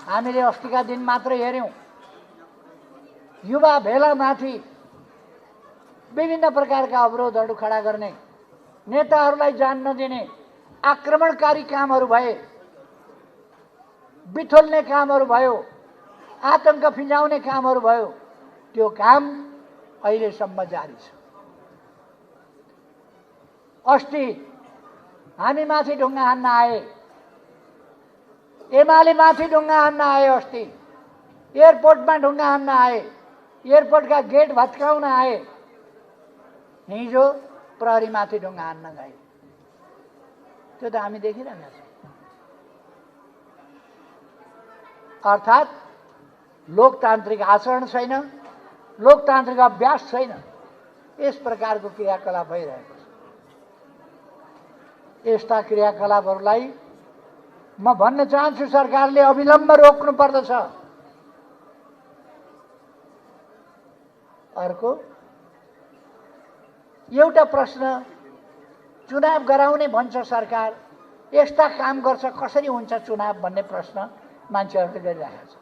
हामीले अस्तिका दिन मात्र हेर्यौं, युवा भेलामाथि विभिन्न प्रकारका अवरोधहरू खडा गर्ने, नेताहरूलाई जान नदिने आक्रमणकारी कामहरू भए, बिथोल्ने कामहरू भयो, आतंक फिजाउने कामहरू भयो। त्यो काम अहिलेसम्म जारी छ। अस्ति हामी माथि ढुङ्गा हान्न आए, एमाले माथि ढुङ्गा हान्न आए, अस्ति एयरपोर्टमा ढुङ्गा हान्न आए, एयरपोर्टका गेट भत्काउन आए, हिजो प्रहरीमाथि ढुङ्गा हान्न गए। त्यो त हामी देखिरहेका छौँ। अर्थात् लोकतान्त्रिक आचरण छैन, लोकतान्त्रिक अभ्यास छैन। यस प्रकारको क्रियाकलाप भइरहेको छ। यस्ता क्रियाकलापहरूलाई म भन्न चाहन्छु, सरकारले अविलम्ब रोक्नु पर्दछ। अर्को एउटा प्रश्न, चुनाव गराउने भन्छ सरकार, यस्ता काम गर्छ, कसरी हुन्छ चुनाव भन्ने प्रश्न मान्छेहरूले गरिरहेका छन्।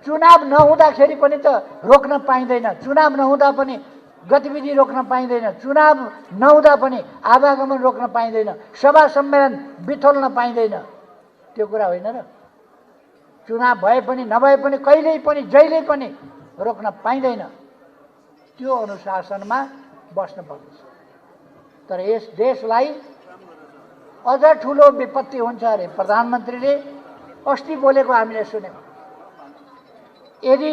चुनाव नहुँदाखेरि पनि त रोक्न पाइँदैन, चुनाव नहुँदा पनि गतिविधि रोक्न पाइँदैन, चुनाव नहुँदा पनि आवागमन रोक्न पाइँदैन, सभा सम्मेलन बिथोल्न पाइँदैन। त्यो कुरा होइन र? चुनाव भए पनि नभए पनि कहिल्यै पनि जहिल्यै पनि रोक्न पाइँदैन। त्यो अनुशासनमा बस्न पर्दछ। तर यस देशलाई अझ ठुलो विपत्ति हुन्छ अरे। प्रधानमन्त्रीले अस्ति बोलेको हामीले सुन्यौँ। यदि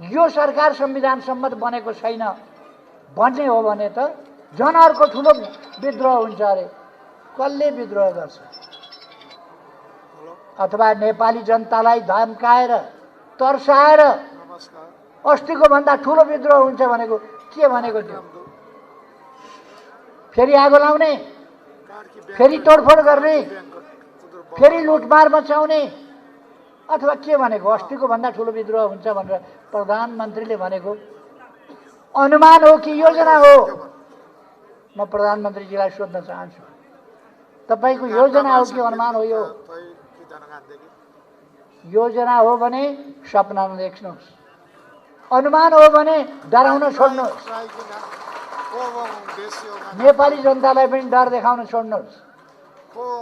यो सरकार संविधान सम्मत बनेको छैन भन्ने हो भने त झन अर्को ठुलो विद्रोह हुन्छ अरे। कसले विद्रोह गर्छ? अथवा नेपाली जनतालाई धम्काएर तर्साएर अस्तिको भन्दा ठुलो विद्रोह हुन्छ भनेको के भनेको? त्यो फेरि आगो लाउने, फेरि तोडफोड गर्ने, फेरि लुटमार मचाउने, अथवा के भनेको? अस्तिको भन्दा ठुलो विद्रोह हुन्छ भनेर प्रधानमन्त्रीले भनेको अनुमान हो कि योजना हो? म प्रधानमन्त्रीजीलाई सोध्न चाहन्छु, तपाईको योजना हो कि अनुमान हो? यो योजना हो भने सपना नदेख्नुहोस्, अनुमान हो भने डराउन छोड्नुहोस्, नेपाली जनतालाई पनि डर देखाउन छोड्नुहोस्।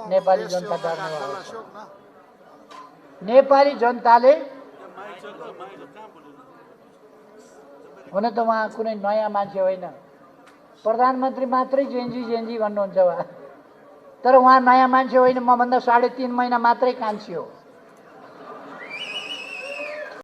नेपाली जनता डर्नेवाला छ। नेपाली जनताले हुन त उहाँ कुनै नयाँ मान्छे होइन, प्रधानमन्त्री मात्रै जेन्जी भन्नुहुन्छ उहाँ, तर उहाँ नयाँ मान्छे होइन, मभन्दा 3.5 महिना मात्रै कान्छी हो।